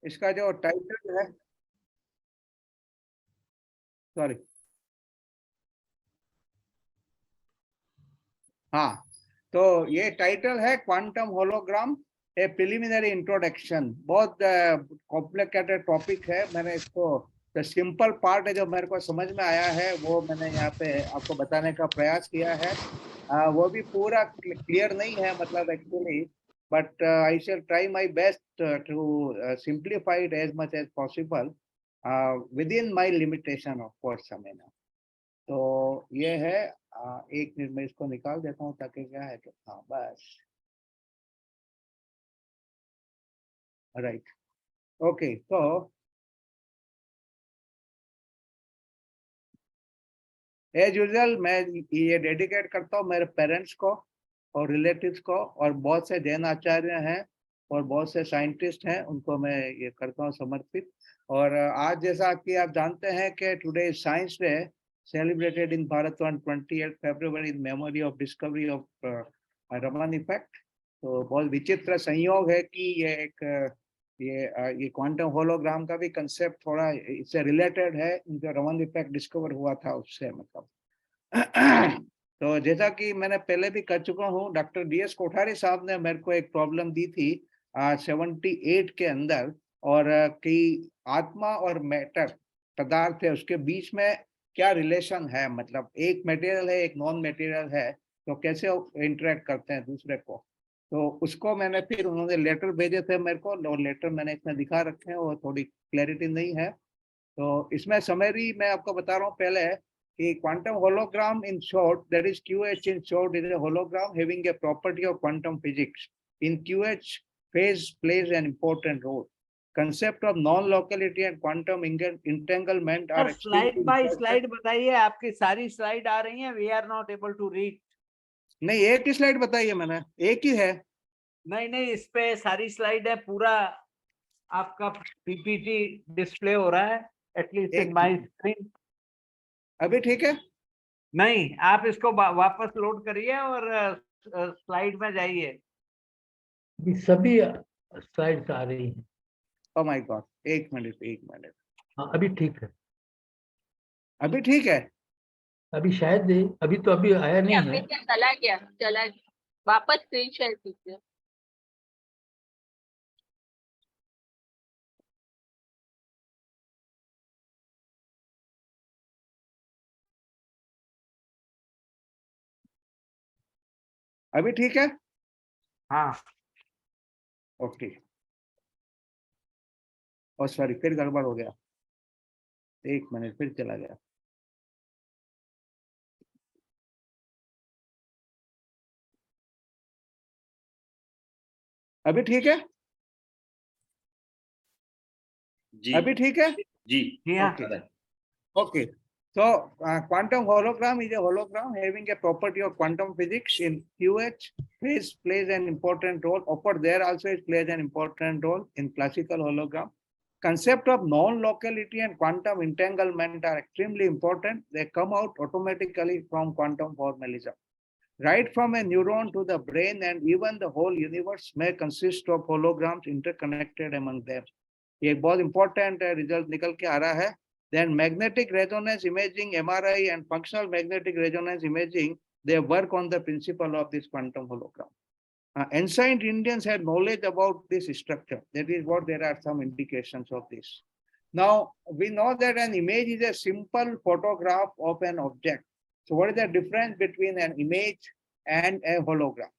इसका जो टाइटल है, सॉरी, हाँ, तो ये टाइटल है क्वांटम होलोग्राम ए प्रिलिमिनरी इंट्रोडक्शन। बहुत कॉम्प्लिकेटेड टॉपिक है। मैंने इसको जो सिंपल पार्ट है जो मेरे को समझ में आया है वो मैंने यहाँ पे आपको बताने का प्रयास किया है। वो भी पूरा क्लियर नहीं है मतलब actually, but I shall try my best to simplify it as much as possible within my limitation of course. तो ये है, एक मिनट में इसको निकाल देता हूँ ताकि क्या है कि हाँ बस, राइट, ओके। तो एज यूजुअल मैं ये डेडिकेट करता हूँ मेरे पेरेंट्स को और रिलेटिव्स को, और बहुत से जैन आचार्य हैं और बहुत से साइंटिस्ट हैं, उनको मैं ये करता हूँ समर्पित। और आज जैसा कि आप जानते हैं कि today is science day celebrated in Bharat on 28th February in memory of discovery of Raman effect. तो बहुत विचित्र संयोग है कि ये एक ये क्वांटम होलोग्राम का भी कंसेप्ट थोड़ा इससे रिलेटेड है, जो रमन इफेक्ट डिस्कवर हुआ था उससे मतलब। तो जैसा कि मैंने पहले भी कर चुका हूँ, डॉक्टर DS कोठारी साहब ने मेरे को एक प्रॉब्लम दी थी 78 के अंदर, और कि आत्मा और मैटर पदार्थ है उसके बीच में क्या रिलेशन है, मतलब एक मटेरियल है एक नॉन मटेरियल है, तो कैसे इंटरेक्ट करते हैं दूसरे को। तो उसको मैंने फिर उन्होंने लेटर भेजे थे मेरे को, और लेटर मैंने इसमें दिखा रखे हैं, वो थोड़ी क्लैरिटी नहीं है। तो इसमें समरी मैं आपको बता रहा हूँ पहले कि quantum hologram in short, that is QH in short, is a hologram having a property of quantum physics. In QH, phase plays an important role. Concept of non-locality and quantum entanglement are slide by slide बताइए, आपकी सारी slide आ रही हैं, we are not able to read. नहीं, एक ही slide बताई है मैंने, एक ही है। नहीं, इस पे सारी स्लाइड है, पूरा आपका पीपीटी डिस्प्ले हो रहा है, एटलीस्ट इन माय स्क्रीन। अभी ठीक है? नहीं, आप इसको वापस लोड करिए और स्लाइड में जाइए। सभी स्लाइड्स आ रही हैं। ओह माय गॉड, एक मिनट। हाँ, अभी ठीक है। अभी ठीक है? अभी शायद अभी तो अभी आया नहीं है। चला गया, वापस स्क्रीन शेयर कीजिए। अभी ठीक है? हाँ, ओके। और सॉरी, फिर गड़बड़ हो गया, एक मिनट, फिर चला गया। अभी ठीक है? जी अभी ठीक है? जी Okay. Okay. So quantum hologram is a hologram having a property of quantum physics. In QH, phase plays an important role. Upper there also it plays an important role in classical hologram. Concept of non-locality and quantum entanglement are extremely important. They come out automatically from quantum formalism. Right from a neuron to the brain and even the whole universe may consist of holograms interconnected among them. एक बहुत important result निकल के आ रहा है। Then magnetic resonance imaging, MRI, and functional magnetic resonance imaging, they work on the principle of this quantum hologram. Ancient Indians had knowledge about this structure. That is what there are some indications of this. Now we know that an image is a simple photograph of an object. So what is the difference between an image and a hologram?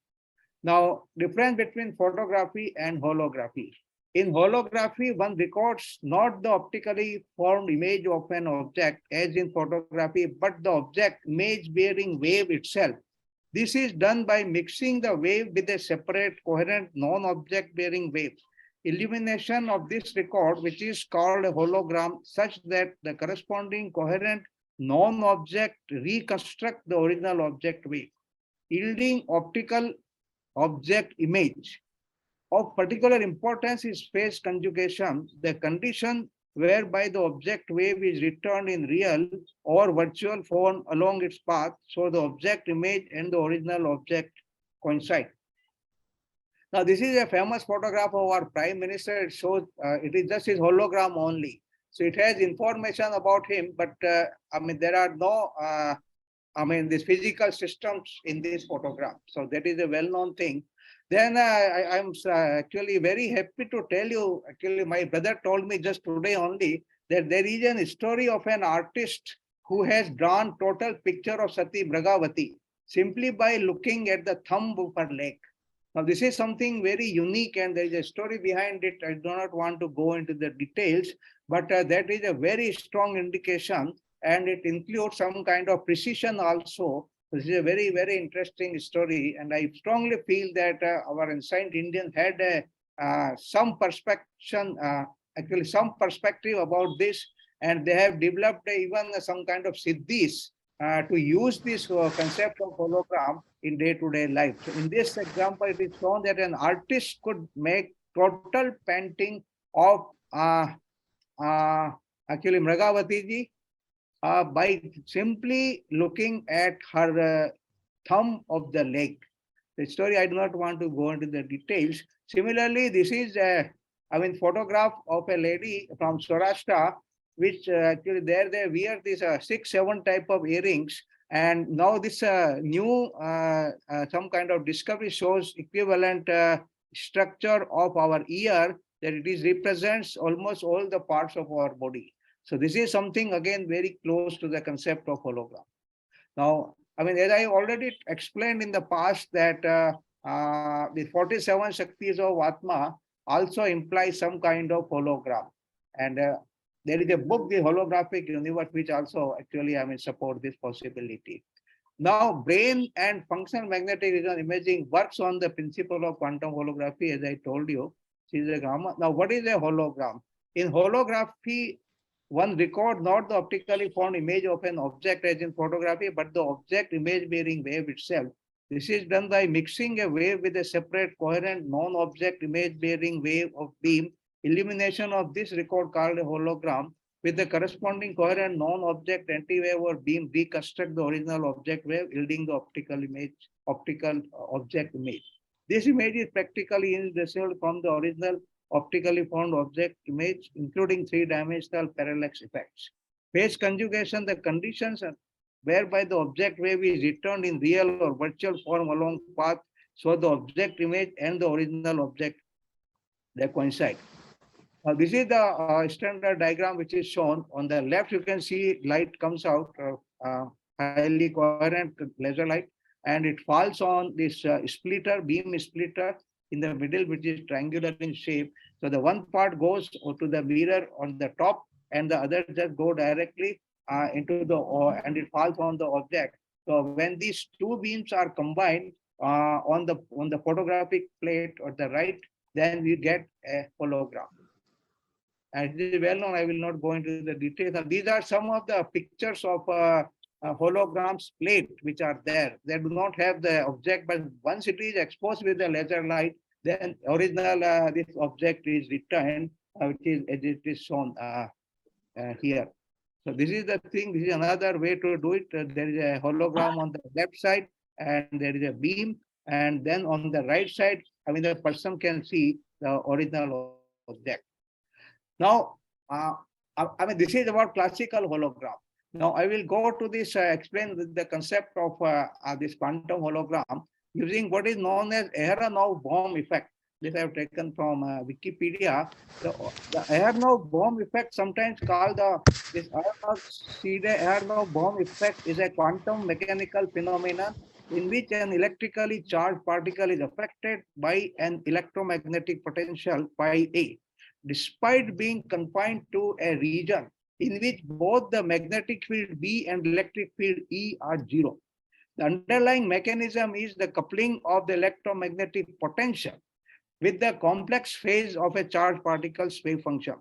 Now, difference between photography and holography. In holography, one records not the optically formed image of an object as in photography, but the object image bearing wave itself. This is done by mixing the wave with a separate coherent non-object bearing wave. Illumination of this record, which is called a hologram, such that the corresponding coherent non-object reconstruct the original object wave, yielding optical object image. Of particular importance is phase conjugation, the condition whereby the object wave is returned in real or virtual form along its path, so the object image and the original object coincide. Now, this is a famous photograph of our Prime Minister. It shows, it is just his hologram only. So it has information about him, but I mean, there are no, these physical systems in this photograph. So that is a well-known thing. Then I'm actually very happy to tell you, actually my brother told me just today only that there is a story of an artist who has drawn total picture of Sati Bragavati simply by looking at the thumb of her leg. Now, this is something very unique and there is a story behind it. I do not want to go into the details, but that is a very strong indication and it includes some kind of precision also. This is a very, very interesting story. And I strongly feel that our ancient Indians had some perspective, some perspective about this. And they have developed even some kind of siddhis to use this concept of hologram in day-to-day life. So in this example, it is shown that an artist could make total painting of actually Mragavati ji by simply looking at her thumb of the leg. The story, I do not want to go into the details. Similarly, this is a, photograph of a lady from Saurashtra, which actually there they wear these 6-7 type of earrings. And now this new some kind of discovery shows equivalent structure of our ear, that it is represents almost all the parts of our body. So this is something again very close to the concept of hologram. Now, as I already explained in the past that the 47 Shaktis of Atma also imply some kind of hologram. And there is a book, The Holographic Universe, which also actually support this possibility. Now, brain and functional magnetic resonance imaging works on the principle of quantum holography, as I told you. Now, what is a hologram? In holography, one records not the optically formed image of an object as in photography, but the object image bearing wave itself. This is done by mixing a wave with a separate coherent non-object image bearing wave of beam. Illumination of this record called a hologram with the corresponding coherent non-object anti-wave or beam reconstruct the original object wave, yielding the optical object image. This image is practically indistinguishable from the original optically formed object image, including three-dimensional parallax effects. Phase conjugation, the conditions whereby the object wave is returned in real or virtual form along path, so the object image and the original object, they coincide. This is the standard diagram which is shown. On the left, you can see light comes out, highly coherent laser light, and it falls on this splitter, beam splitter in the middle, which is triangular in shape. So the one part goes to the mirror on the top, and the other just go directly into the, and it falls on the object. So when these two beams are combined on the photographic plate on the right, then we get a hologram. And it is well known, I will not go into the details. These are some of the pictures of holograms plate which are there. They do not have the object, but once it is exposed with the laser light, then original this object is returned, which is as it is shown here. So this is the thing. This is another way to do it. There is a hologram on the left side, and there is a beam, and then on the right side, the person can see the original object. Now, this is about classical hologram. Now, I will go to this, explain the concept of this quantum hologram using what is known as Aharonov-Bohm effect. This I have taken from Wikipedia. The Aharonov-Bohm effect, sometimes called this Aharonov-Bohm effect, is a quantum mechanical phenomenon in which an electrically charged particle is affected by an electromagnetic potential phi A, despite being confined to a region in which both the magnetic field B and electric field E are zero. The underlying mechanism is the coupling of the electromagnetic potential with the complex phase of a charged particle's wave function.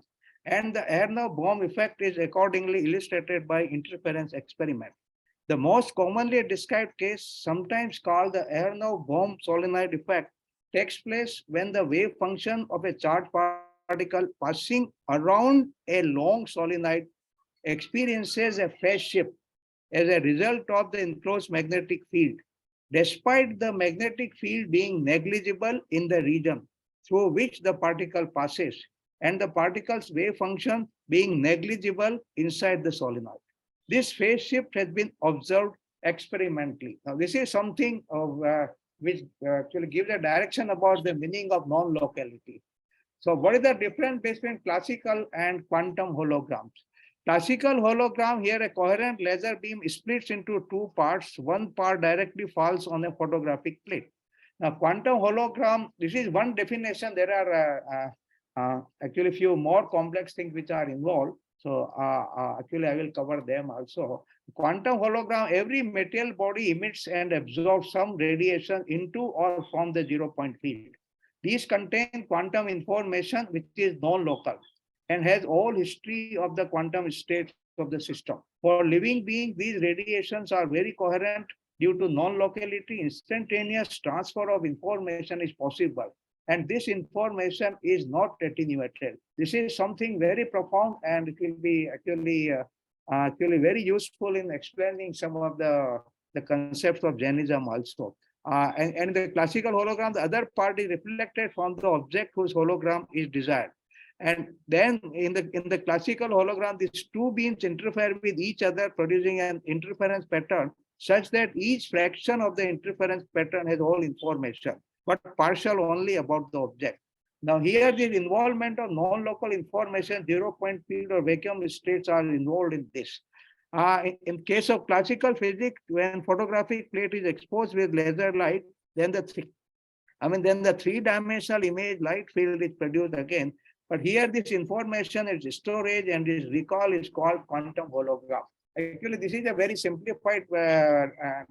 And the Aharonov-Bohm effect is accordingly illustrated by interference experiment. The most commonly described case, sometimes called the Aharonov-Bohm solenoid effect, takes place when the wave function of a charged particle passing around a long solenoid experiences a phase shift as a result of the enclosed magnetic field. despite the magnetic field being negligible in the region through which the particle passes and the particle's wave function being negligible inside the solenoid. This phase shift has been observed experimentally. Now, this is something of which actually gives a direction about the meaning of non-locality. So what is the difference between classical and quantum holograms? Classical hologram, here a coherent laser beam splits into two parts. One part directly falls on a photographic plate. Now, quantum hologram, this is one definition. There are actually few more complex things which are involved. So actually, I will cover them also. Quantum hologram, every material body emits and absorbs some radiation into or from the zero-point field. These contain quantum information which is non-local and has all history of the quantum states of the system. For living beings, these radiations are very coherent. Due to non-locality, instantaneous transfer of information is possible. And this information is not attenuated. This is something very profound, and it will be actually very useful in explaining some of the concepts of Jainism also. And the classical hologram, the other part is reflected from the object whose hologram is desired. And then in the classical hologram, these two beams interfere with each other, producing an interference pattern such that each fraction of the interference pattern has all information, but partial only about the object. Now here, the involvement of non-local information, zero-point field or vacuum states are involved in this. In case of classical physics, when photographic plate is exposed with laser light, then the three-dimensional image light field is produced again. But here, this information is storage and this recall is called quantum hologram. Actually, this is a very simplified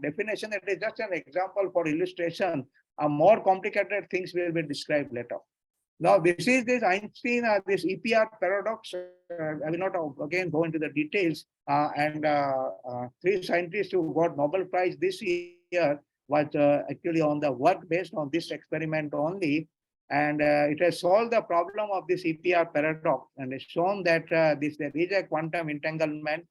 definition. It is just an example for illustration. More complicated things will be described later. Now, this is this Einstein, this EPR paradox. I will not again go into the details. Three scientists who got Nobel Prize this year was actually on the work based on this experiment only. And it has solved the problem of this EPR paradox and has shown that there is a quantum entanglement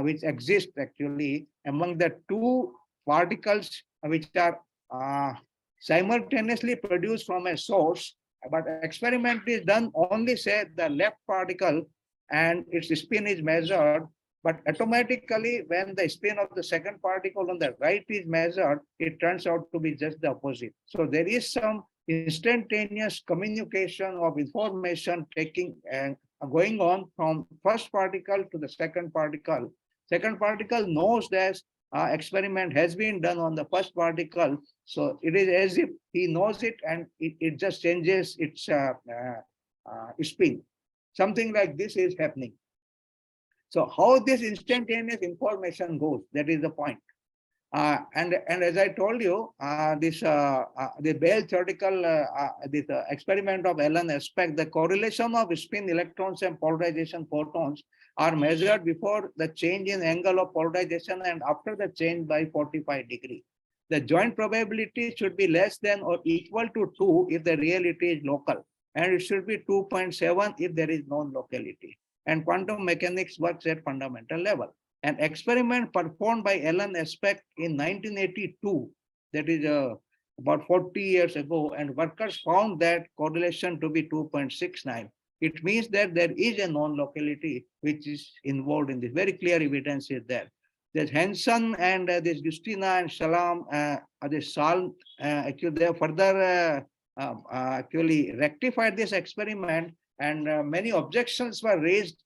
which exists actually among the two particles which are simultaneously produced from a source. But experiment is done only say the left particle and its spin is measured, but automatically when the spin of the second particle on the right is measured, it turns out to be just the opposite. So there is some instantaneous communication of information taking and going on from first particle to the second particle. Second particle knows that experiment has been done on the first particle. So it is as if he knows it and it just changes its spin. Something like this is happening. So how this instantaneous information goes, that is the point. And as I told you, the Bell theoretical this experiment of Alan Aspect, the correlation of spin electrons and polarization photons are measured before the change in angle of polarization and after the change by 45 degrees. The joint probability should be less than or equal to 2 if the reality is local, and it should be 2.7 if there is non-locality. And quantum mechanics works at fundamental level. An experiment performed by Alan Aspect in 1982, that is about 40 years ago, and workers found that correlation to be 2.69. It means that there is a non-locality which is involved in this. Very clear evidence is there. There's Hansen and this Justina and Salam, this Salm, actually they have further actually rectified this experiment, and many objections were raised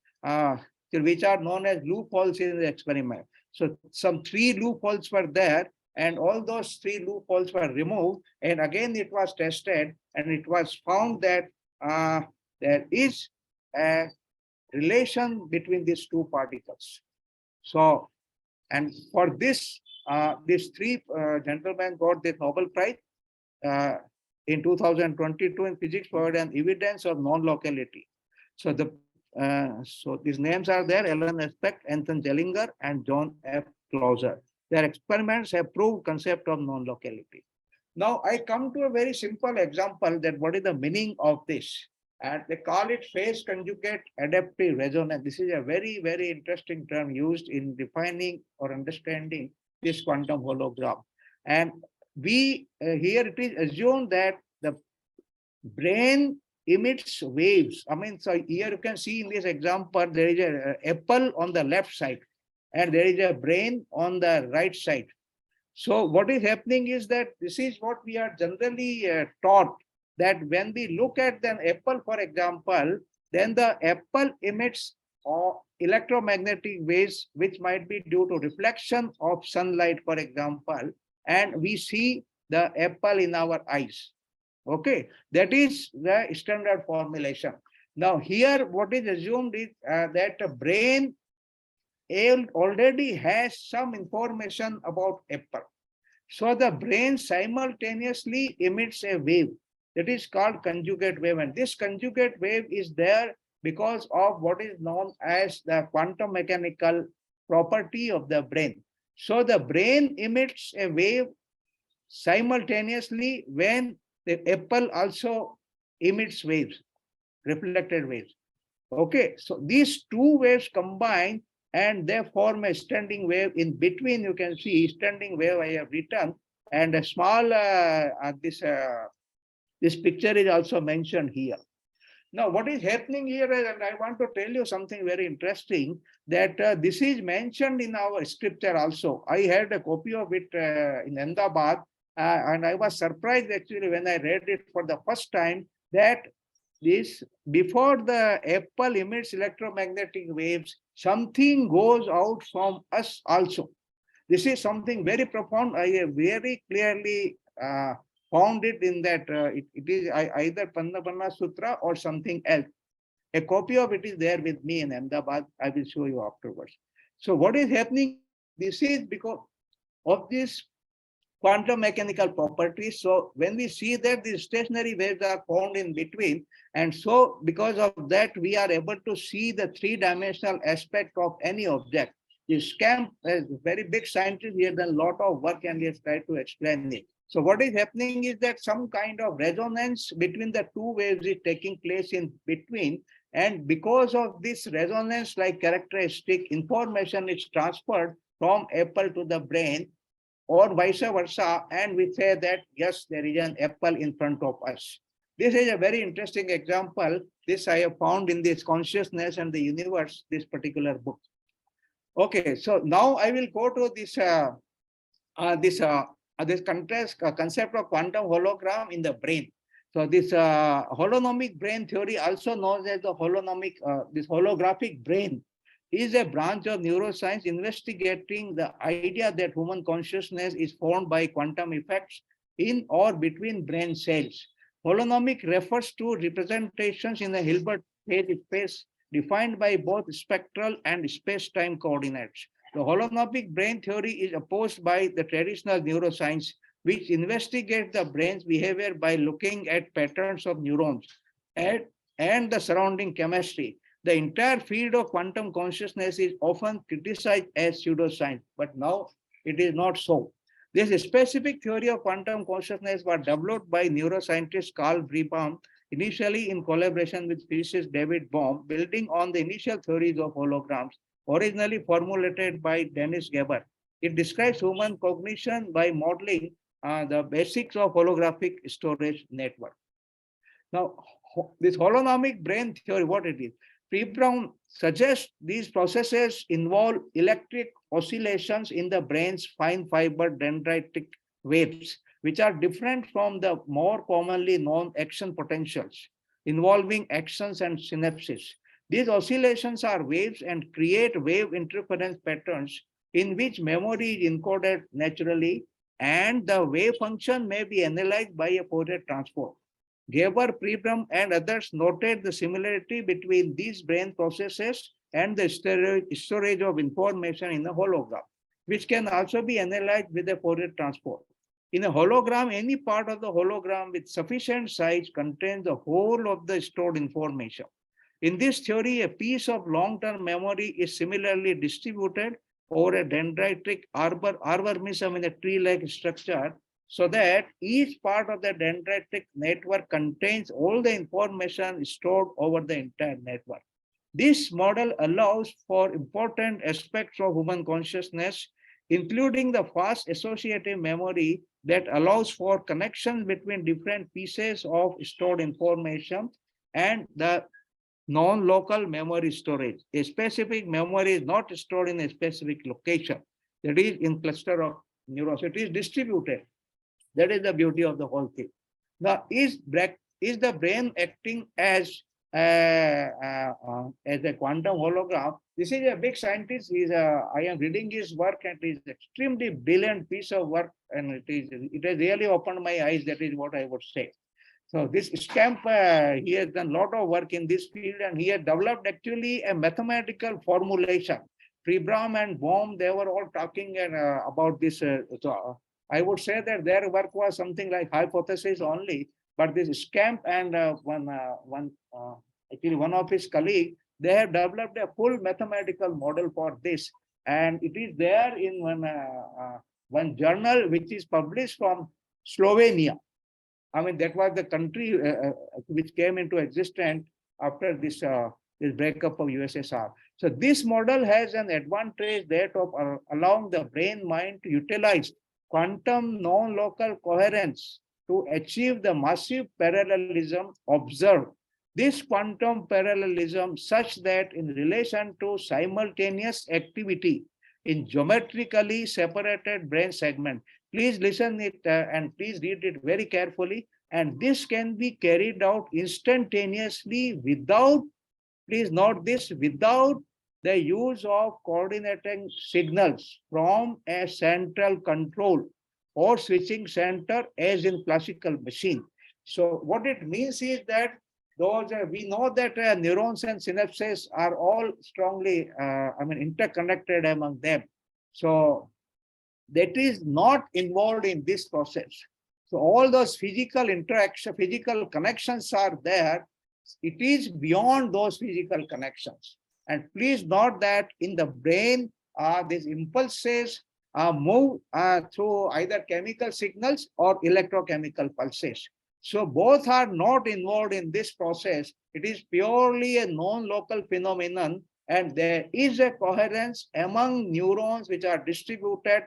which are known as loopholes in the experiment. So some 3 loopholes were there, and all those 3 loopholes were removed, and again it was tested, and it was found that there is a relation between these 2 particles. So, and for this, these 3 gentlemen got the Nobel Prize in 2022 in physics for an evidence of non-locality. So so these names are there: Alan Aspect, Anton Jellinger, and John F. Clauser. Their experiments have proved concept of non-locality. Now I come to a very simple example that what is the meaning of this, and they call it phase conjugate adaptive resonance. This is a very, very interesting term used in defining or understanding this quantum hologram. And we here it is assumed that the brain emits waves. I mean, so here you can see in this example, there is a apple on the left side and there is a brain on the right side. So what is happening is that this is what we are generally taught, that when we look at an apple, for example, then the apple emits electromagnetic waves, which might be due to reflection of sunlight, for example, and we see the apple in our eyes. Okay, that is the standard formulation. Now here what is assumed is that the brain already has some information about apple. So the brain simultaneously emits a wave that is called conjugate wave, and this conjugate wave is there because of what is known as the quantum mechanical property of the brain. So the brain emits a wave simultaneously when the apple also emits waves, reflected waves. Okay, so these two waves combine and they form a standing wave. In between, you can see standing wave I have written, and a small this picture is also mentioned here. Now, what is happening here is, and I want to tell you something very interesting, that this is mentioned in our scripture also. I had a copy of it in Ahmedabad, and I was surprised actually when I read it for the first time, that this before the apple emits electromagnetic waves, something goes out from us also. This is something very profound. I have very clearly found it in that it is either Pannapanna Sutra or something else. A copy of it is there with me in Ahmedabad. I will show you afterwards. So what is happening? This is because of this quantum mechanical properties. So when we see that the stationary waves are found in between, and so because of that, we are able to see the three-dimensional aspect of any object. This Schempp is a very big scientist. He has done a lot of work and he has tried to explain it. So what is happening is that some kind of resonance between the two waves is taking place in between. And because of this resonance-like characteristic, information is transferred from apple to the brain, or vice versa, and we say that, yes, there is an apple in front of us. This is a very interesting example. This I have found in this Consciousness and the Universe, this particular book. Okay, so now I will go to this concept of quantum hologram in the brain. So this holonomic brain theory, also known as the holographic brain, is a branch of neuroscience investigating the idea that human consciousness is formed by quantum effects in or between brain cells. Holonomic refers to representations in the Hilbert phase space defined by both spectral and space-time coordinates. The holonomic brain theory is opposed by the traditional neuroscience, which investigates the brain's behavior by looking at patterns of neurons and the surrounding chemistry. The entire field of quantum consciousness is often criticized as pseudoscience, but now it is not so. This specific theory of quantum consciousness was developed by neuroscientist Carl Brebaum, initially in collaboration with physicist David Bohm, building on the initial theories of holograms, originally formulated by Dennis Geber. It describes human cognition by modeling the basics of holographic storage network. Now, this holonomic brain theory, what it is? Brebaum suggests these processes involve electric oscillations in the brain's fine fiber dendritic waves, which are different from the more commonly known action potentials involving actions and synapses. These oscillations are waves and create wave interference patterns in which memory is encoded naturally, and the wave function may be analyzed by a Fourier transform. Geber, Brebaum, and others noted the similarity between these brain processes and the storage of information in a hologram, which can also be analyzed with a Fourier transform. In a hologram, any part of the hologram with sufficient size contains the whole of the stored information. In this theory, a piece of long-term memory is similarly distributed over a dendritic arbor means in a tree-like structure, so that each part of the dendritic network contains all the information stored over the entire network. This model allows for important aspects of human consciousness, including the fast associative memory that allows for connections between different pieces of stored information and the non-local memory storage. A specific memory is not stored in a specific location. That is in cluster of neurons. It is distributed. That is the beauty of the whole thing. Now, is the brain acting as a quantum hologram? This is a big scientist. I am reading his work, and it is extremely brilliant piece of work, and it has really opened my eyes. That is what I would say. So this Schempp, he has done a lot of work in this field, and he has developed actually a mathematical formulation. Pribram and Bohm, they were all talking about this. So I would say that their work was something like hypothesis only, but this Schempp and actually one of his colleagues, they have developed a full mathematical model for this, and it is there in one journal which is published from Slovenia. I mean, that was the country which came into existence after this breakup of USSR. So this model has an advantage that of allowing the brain mind to utilize quantum non-local coherence to achieve the massive parallelism observed. This quantum parallelism such that in relation to simultaneous activity in geometrically separated brain segment. Please listen it and please read it very carefully. And this can be carried out instantaneously without, please note this, without the use of coordinating signals from a central control or switching center as in classical machine. So what it means is that those we know that neurons and synapses are all strongly interconnected among them. So that is not involved in this process. So all those physical interaction, physical connections are there. It is beyond those physical connections. And please note that in the brain, these impulses move through either chemical signals or electrochemical pulses. So both are not involved in this process. It is purely a non-local phenomenon, and there is a coherence among neurons which are distributed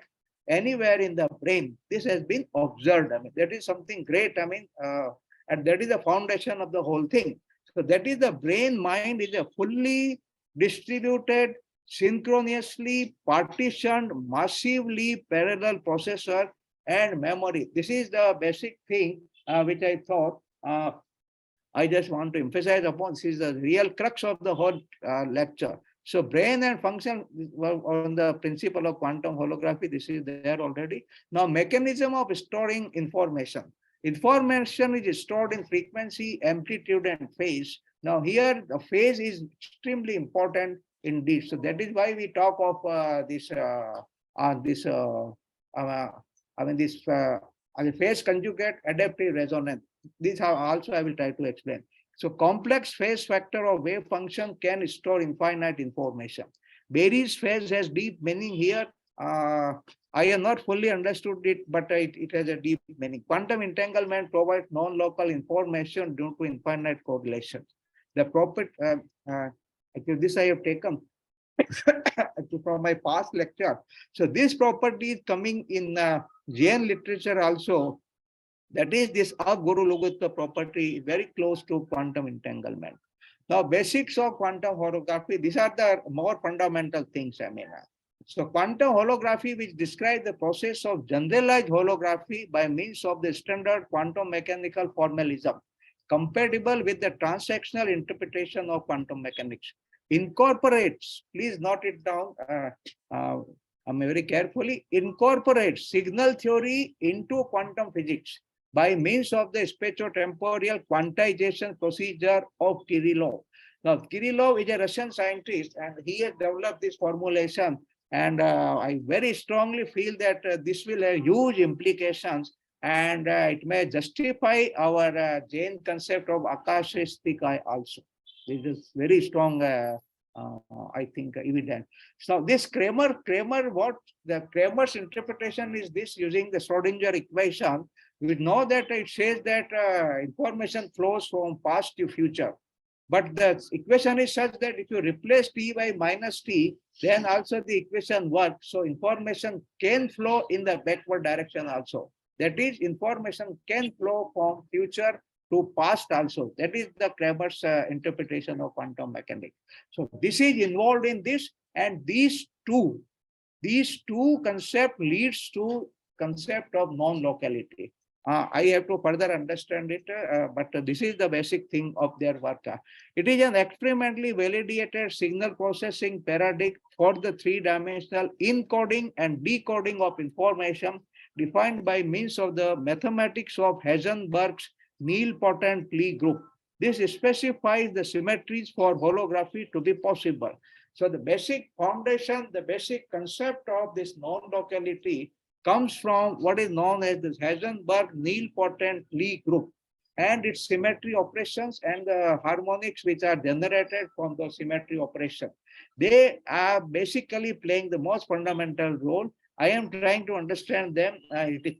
anywhere in the brain. This has been observed. I mean, that is something great. I mean, and that is the foundation of the whole thing. So that is the brain mind is a fully distributed, synchronously partitioned, massively parallel processor and memory. This is the basic thing which I thought I just want to emphasize upon. This is the real crux of the whole lecture. So brain and function on the principle of quantum holography, this is there already. Now, mechanism of storing information. Information is stored in frequency, amplitude, and phase. Now here, the phase is extremely important indeed. So that is why we talk of this phase conjugate adaptive resonance. These are also I will try to explain. So complex phase factor of wave function can store infinite information. Berry's phase has deep meaning here. I have not fully understood it, but it has a deep meaning. Quantum entanglement provides non-local information due to infinite correlations. The property, actually this I have taken from my past lecture. So this property is coming in Jain literature also. That is this Aguru Lugutta property, very close to quantum entanglement. Now, basics of quantum holography, these are the more fundamental things. So quantum holography, which describes the process of generalized holography by means of the standard quantum mechanical formalism, compatible with the transactional interpretation of quantum mechanics, incorporates, please note it down very carefully, incorporates signal theory into quantum physics by means of the spatiotemporal quantization procedure of Kirillov. Now, Kirillov is a Russian scientist, and he has developed this formulation. And I very strongly feel that this will have huge implications, and it may justify our Jain concept of Akashastika also. This is very strong, I think, evidence. So this Kramer's interpretation is this using the Schrodinger equation. We know that it says that information flows from past to future. But the equation is such that if you replace t by minus t, then also the equation works. So information can flow in the backward direction also. That is, information can flow from future to past also. That is the Kramer's interpretation of quantum mechanics. So this is involved in this, and these two concepts leads to concept of non-locality. I have to further understand it, but this is the basic thing of their work. It is an experimentally validated signal processing paradigm for the three-dimensional encoding and decoding of information defined by means of the mathematics of Heisenberg's nilpotent Lie group. This specifies the symmetries for holography to be possible. So the basic foundation, the basic concept of this non-locality comes from what is known as the Heisenberg-nilpotent Lie group and its symmetry operations and the harmonics which are generated from the symmetry operation. They are basically playing the most fundamental role. I am trying to understand them. It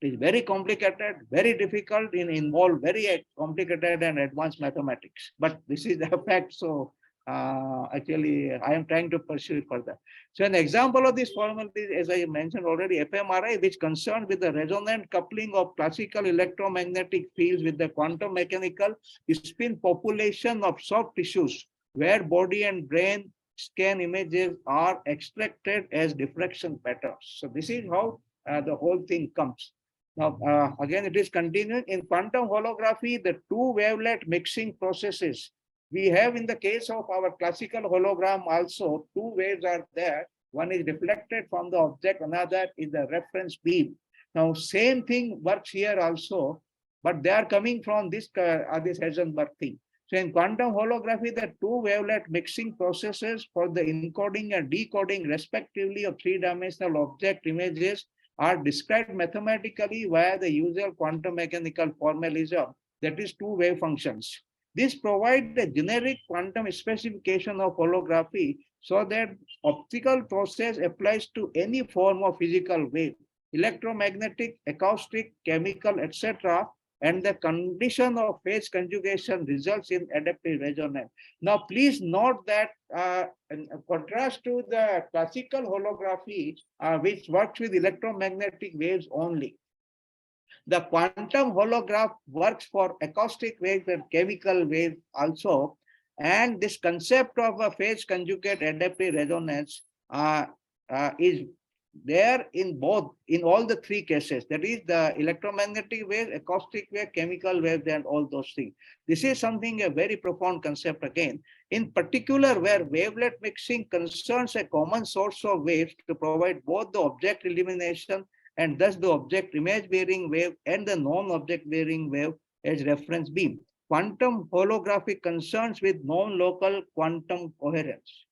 is very complicated, very difficult, involve very complicated and advanced mathematics. But this is the fact. So actually, I am trying to pursue it further. So an example of this formula is, as I mentioned already, fMRI, which concerned with the resonant coupling of classical electromagnetic fields with the quantum mechanical spin population of soft tissues, where body and brain scan images are extracted as diffraction patterns. So this is how the whole thing comes. Now, again, it is continuing. In quantum holography, the two wavelet mixing processes we have in the case of our classical hologram also, two waves are there. One is reflected from the object, another is the reference beam. Now, same thing works here also, but they are coming from this Heisenberg thing. So in quantum holography, the two wavelet mixing processes for the encoding and decoding respectively of three-dimensional object images are described mathematically via the usual quantum mechanical formalism, that is two wave functions. This provides a generic quantum specification of holography so that optical process applies to any form of physical wave, electromagnetic, acoustic, chemical, etc. And the condition of phase conjugation results in adaptive resonance. Now, please note that in contrast to the classical holography, which works with electromagnetic waves only, the quantum holograph works for acoustic waves and chemical waves also. And this concept of a phase conjugate adaptive resonance is there in all the three cases. That is the electromagnetic wave, acoustic wave, chemical waves, and all those things. This is something, a very profound concept again. In particular, where wavelet mixing concerns a common source of waves to provide both the object illumination and thus the object image bearing wave and the non-object bearing wave as reference beam. Quantum holography concerns with non-local quantum coherence.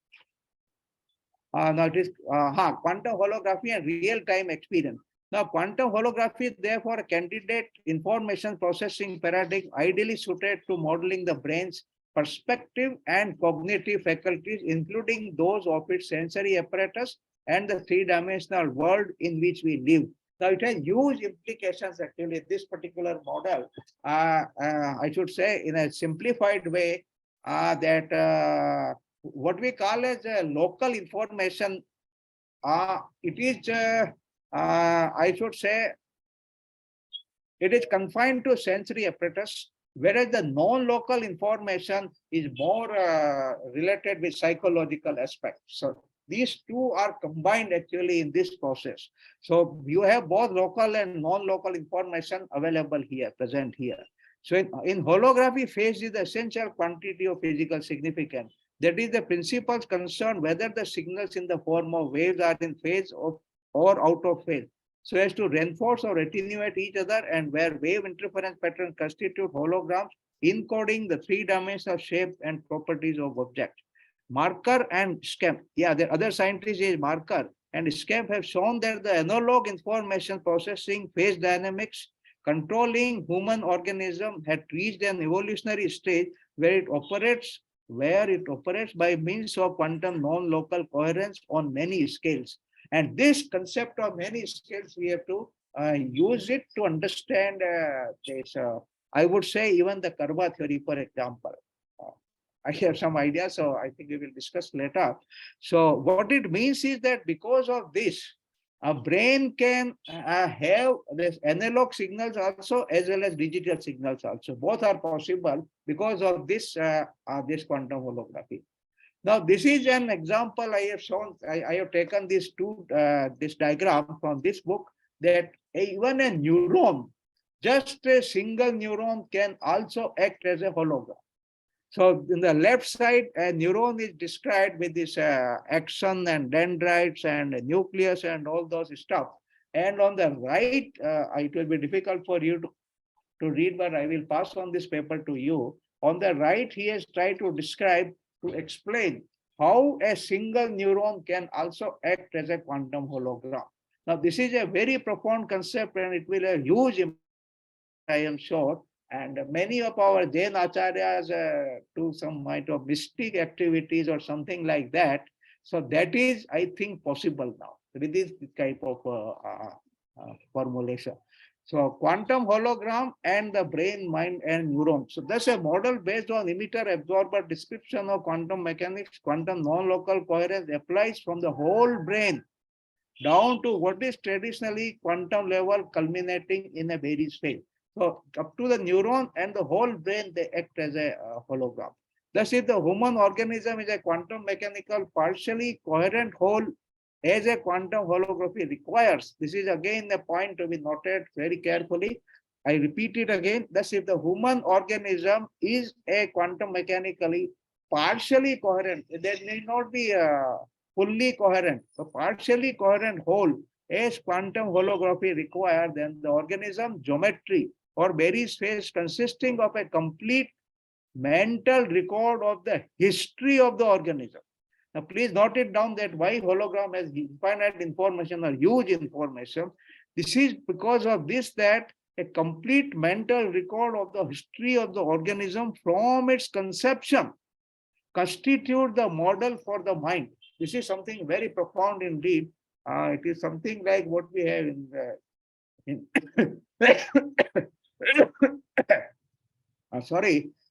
Now it is quantum holography and real-time experience. Now quantum holography is therefore a candidate information processing paradigm ideally suited to modeling the brain's perspective and cognitive faculties, including those of its sensory apparatus and the three-dimensional world in which we live. Now, it has huge implications actually. This particular model, I should say in a simplified way, that what we call as local information, it is, I should say, it is confined to sensory apparatus, whereas the non-local information is more related with psychological aspects. So these two are combined actually in this process. So you have both local and non-local information available here, present here. So in holography, phase is the essential quantity of physical significance. That is the principles concerned whether the signals in the form of waves are in phase or out of phase, so as to reinforce or attenuate each other, and where wave interference patterns constitute holograms encoding the three-dimensional shape and properties of objects. Marker and Schempp, the other scientist is Marker and Schempp have shown that the analog information processing phase dynamics controlling human organism had reached an evolutionary stage where it operates by means of quantum non-local coherence on many scales. And this concept of many scales, we have to use it to understand this. I would say even the Karva theory, for example. I have some ideas, so I think we will discuss later. So what it means is that because of this, A brain can have this analog signals also as well as digital signals also. Both are possible because of this quantum holography. Now, this is an example I have shown. I have taken this this diagram from this book, that even a neuron, just a single neuron, can also act as a hologram. So in the left side, a neuron is described with this axon and dendrites and nucleus and all those stuff. And on the right, it will be difficult for you to read, but I will pass on this paper to you. On the right, he has tried to describe, to explain how a single neuron can also act as a quantum hologram. Now, this is a very profound concept and it will have huge impact, I am sure. And many of our Jain acharyas do some kind of mystic activities or something like that. So that is, I think, possible now with this type of formulation. So quantum hologram and the brain, mind, and neuron. So that's a model based on emitter-absorber description of quantum mechanics. Quantum non-local coherence applies from the whole brain down to what is traditionally quantum level, culminating in a Bayes phase. So up to the neuron and the whole brain, they act as a hologram. Thus, if the human organism is a quantum mechanical, partially coherent whole, as a quantum holography requires, this is again a point to be noted very carefully. I repeat it again. Thus, if the human organism is a quantum mechanically partially coherent, that need not be fully coherent, so partially coherent whole, as quantum holography requires, then the organism geometry or Bayes phase consisting of a complete mental record of the history of the organism. Now, please note it down that why hologram has infinite information or huge information. This is because of this, that a complete mental record of the history of the organism from its conception constitute the model for the mind. This is something very profound indeed. It is something like what we have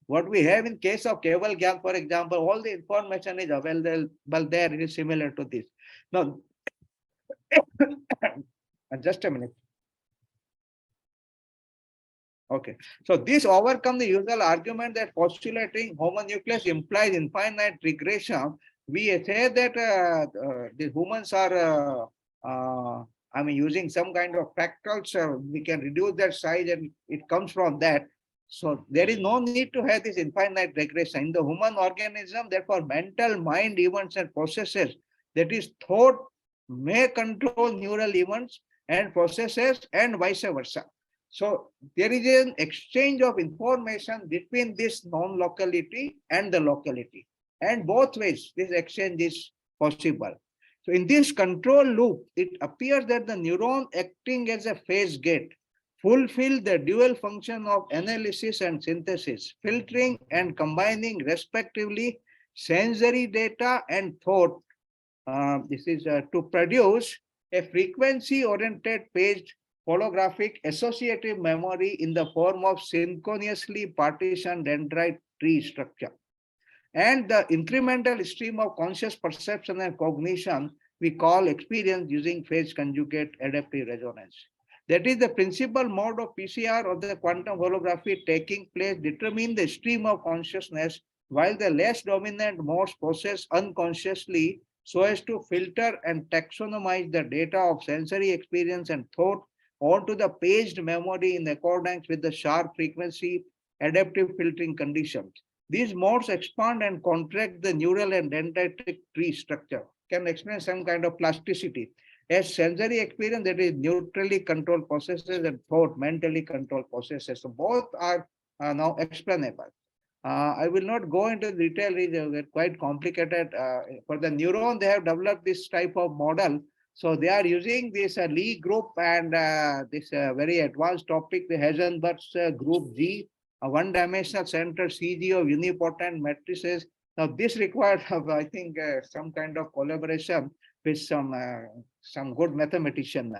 what we have in case of Keval Gyan, for example, all the information is available there. It is similar to this. Now, just a minute. Okay, so this overcomes the usual argument that postulating homonucleus implies infinite regression. We say that the humans are, using some kind of fractals. We can reduce that size, and it comes from that. So there is no need to have this infinite regression in the human organism. Therefore, mental mind events and processes, that is, thought may control neural events and processes, and vice versa. So there is an exchange of information between this non-locality and the locality. And both ways, this exchange is possible. So in this control loop, it appears that the neuron acting as a phase gate fulfill the dual function of analysis and synthesis, filtering and combining respectively sensory data and thought. This is to produce a frequency-oriented paged holographic associative memory in the form of synchronously partitioned dendrite tree structure. And the incremental stream of conscious perception and cognition we call experience using phase conjugate adaptive resonance. That is the principal mode of PCAR of the quantum holography taking place determine the stream of consciousness, while the less dominant modes process unconsciously so as to filter and taxonomize the data of sensory experience and thought onto the paged memory in accordance with the sharp frequency adaptive filtering conditions. These modes expand and contract the neural and dendritic tree structure, can explain some kind of plasticity. As sensory experience, that is neutrally controlled processes, and thought, mentally controlled processes. So both are now explainable. I will not go into detail, they're quite complicated. For the neuron, they have developed this type of model. So they are using this Lee group and this very advanced topic, the Heisenberg's group G, a one-dimensional center CG of unipotent matrices. Now this requires, I think, some kind of collaboration with some good mathematician,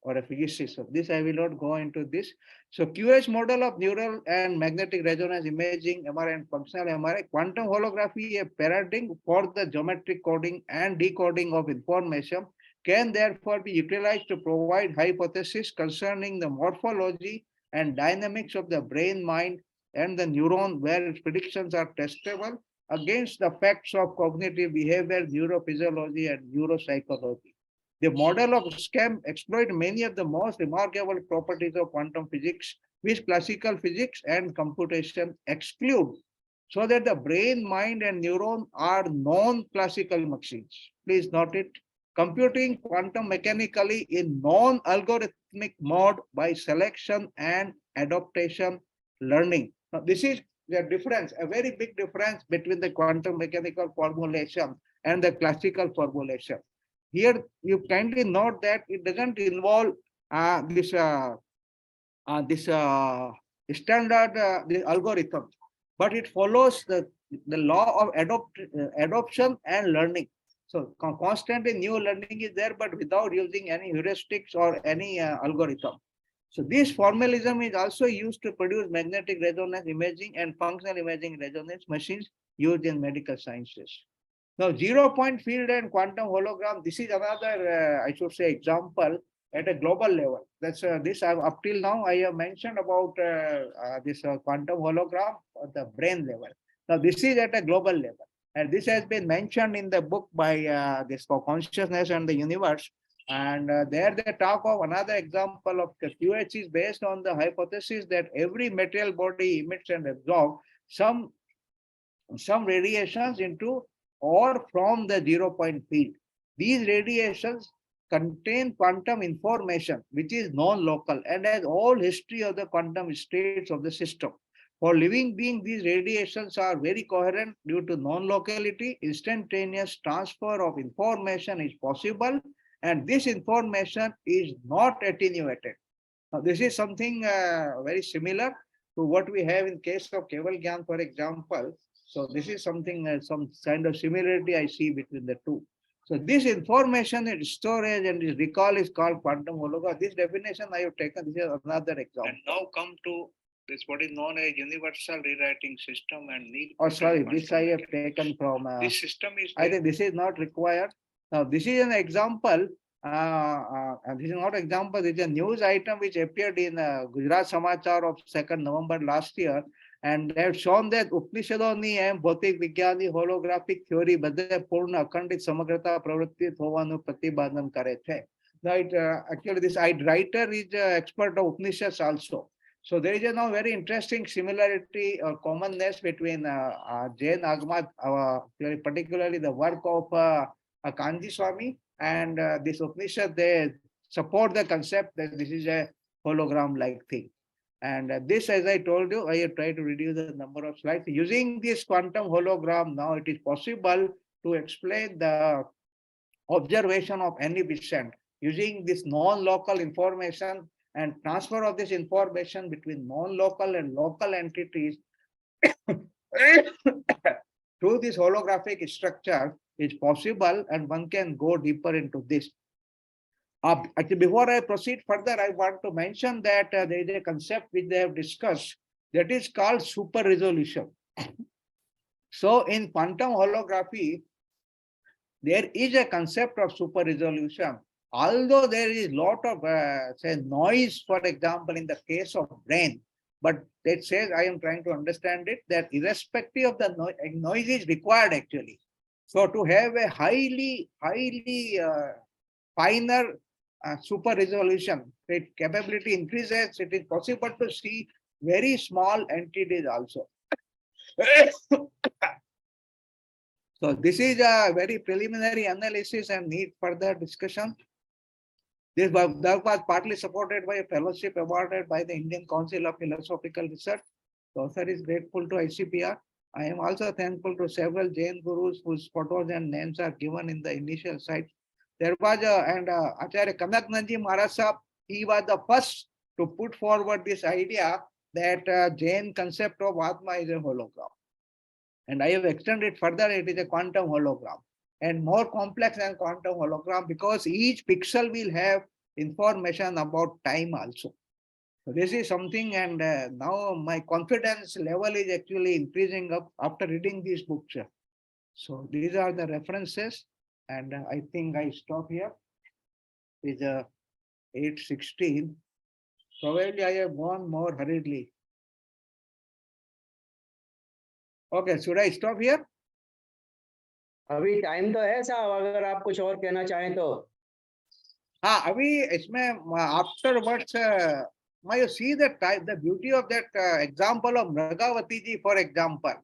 or a physicist. So this I will not go into this. So QH model of neural and magnetic resonance imaging, MRI and functional MRI, quantum holography, a paradigm for the geometric coding and decoding of information can therefore be utilized to provide hypotheses concerning the morphology and dynamics of the brain, mind, and the neuron, where its predictions are testable against the facts of cognitive behavior, neurophysiology, and neuropsychology. The model of Schempp exploits many of the most remarkable properties of quantum physics, which classical physics and computation exclude, so that the brain, mind, and neuron are non-classical machines. Please note it. Computing quantum mechanically in non-algorithmic mode by selection and adaptation learning. Now, this is the difference, a very big difference between the quantum mechanical formulation and the classical formulation. Here, you kindly note that it doesn't involve this standard the algorithm, but it follows the law of adoption and learning. So constantly new learning is there, but without using any heuristics or any algorithm. So this formalism is also used to produce magnetic resonance imaging and functional imaging resonance machines used in medical sciences. Now, zero-point field and quantum hologram, this is another, I should say, example at a global level. That's this up till now I have mentioned about this quantum hologram at the brain level. Now, this is at a global level. And this has been mentioned in the book by this for consciousness and the universe. And there they talk of another example of the QH is based on the hypothesis that every material body emits and absorbs some radiations into or from the zero-point field. These radiations contain quantum information, which is non-local and has all history of the quantum states of the system. For living beings, these radiations are very coherent due to non-locality. Instantaneous transfer of information is possible, and this information is not attenuated. Now, this is something very similar to what we have in case of Keval Gyan, for example. So this is something, some kind of similarity I see between the two. So this information, its storage and its recall is called quantum hologram. This definition I have taken, this is another example. And now come to this, what is known as universal rewriting system and need. Oh, sorry, this I have taken from. This system is. I think this is not required. Now, this is an example. And this is not example. This is a news item which appeared in Gujarat Samachar of 2nd November last year. And they have shown that ઉપનિષદોની એમ ભૌતિક વિજ્ઞાનની holographic theory બધે પૂર્ણ અખંડિત સમગ્રતા પ્રવૃત્તિ હોવાનું પ્રતિપાદન કરે છે. Right, actually this writer is an expert of Upanishads also. So there is a now very interesting similarity or commonness between Jain Agama, particularly the work of Kanji Swami and this Upanishad. They support the concept that this is a hologram-like thing. And this, as I told you, I have tried to reduce the number of slides. Using this quantum hologram, now it is possible to explain the observation of any descent using this non-local information and transfer of this information between non-local and local entities through this holographic structure is possible, and one can go deeper into this. Actually, before I proceed further, I want to mention that there is a concept which they have discussed that is called super resolution. So in quantum holography, there is a concept of super resolution. Although there is a lot of say noise, for example, in the case of brain, but it says, I am trying to understand it, that irrespective of the noise is required actually. So to have a highly finer super resolution, its capability increases, it is possible to see very small entities also. So this is a very preliminary analysis and need further discussion. This was partly supported by a fellowship awarded by the Indian Council of Philosophical Research. The author is grateful to ICPR. I am also thankful to several Jain gurus whose photos and names are given in the initial site. There was Acharya Kanaknanji Maharaj Sahib, he was the first to put forward this idea that Jain concept of Atma is a hologram. And I have extended further, it is a quantum hologram. And more complex than quantum hologram because each pixel will have information about time also. So this is something, and now my confidence level is actually increasing up after reading these books. So these are the references, and I think I stop here. is 8:16. Probably I have gone more hurriedly. Okay, should I stop here? अभी time तो है साहब, अगर आप कुछ और कहना चाहें तो। हाँ, अभी इसमें afterwards, you see the type, the beauty of that example of Mragavati ji, for example.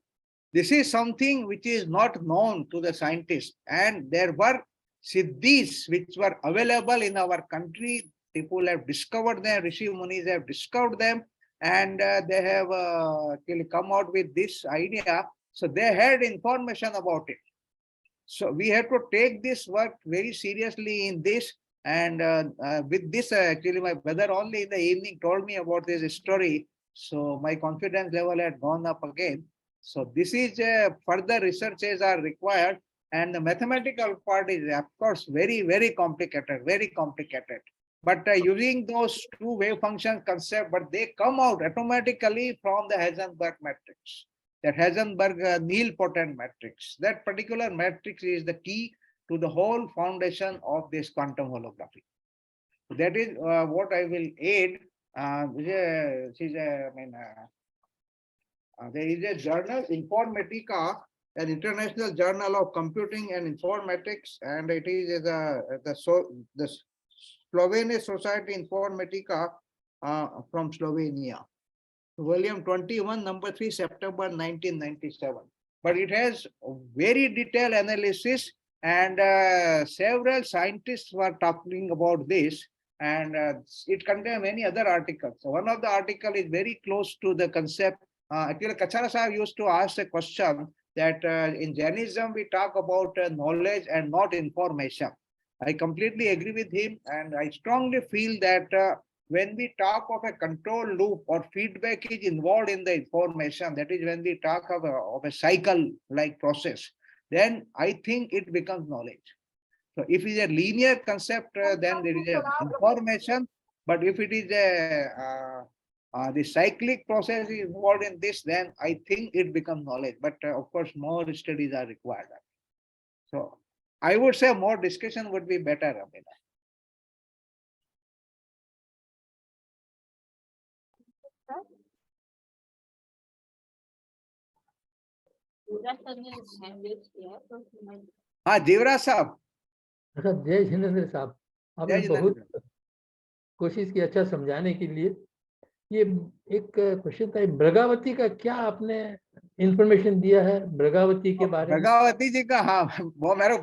This is something which is not known to the scientists, and there were siddhis which were available in our country. People have discovered them, Rishi Munis have discovered them, and they have actually come out with this idea. So they had information about it. So we have to take this work very seriously in this. And with this, actually, my brother only in the evening told me about this story. So my confidence level had gone up again. So this is further researches are required. And the mathematical part is, of course, very, very complicated, very complicated. But using those two wave function concept, but they come out automatically from the Heisenberg matrix. That Heisenberg nilpotent matrix. That particular matrix is the key to the whole foundation of this quantum holography. That is what I will add. There is a journal, Informatica, an international journal of computing and informatics, and it is the Slovenian Society Informatica from Slovenia. Volume 21, number 3, September 1997. But it has very detailed analysis, and several scientists were talking about this, and it contains many other articles. So one of the articles is very close to the concept. Actually, Kachara Sahib used to ask a question that in Jainism, we talk about knowledge and not information. I completely agree with him, and I strongly feel that when we talk of a control loop or feedback is involved in the information, that is when we talk of a cycle-like process, then I think it becomes knowledge. So if it is a linear concept, then there is a information. But if it is the cyclic process is involved in this, then I think it becomes knowledge. But of course, more studies are required. So I would say more discussion would be better, Amina. हाँ, जीवराज साहब। अच्छा, जय जिनेंद्र साहब, आपने जय बहुत जिनेंद्र। कोशिश की अच्छा समझाने के लिए। ये एक क्वेश्चन था, मृगावती का क्या आपने इंफॉर्मेशन दिया है मृगावती के बारे में? मृगावती जी का, हाँ, वो मेरे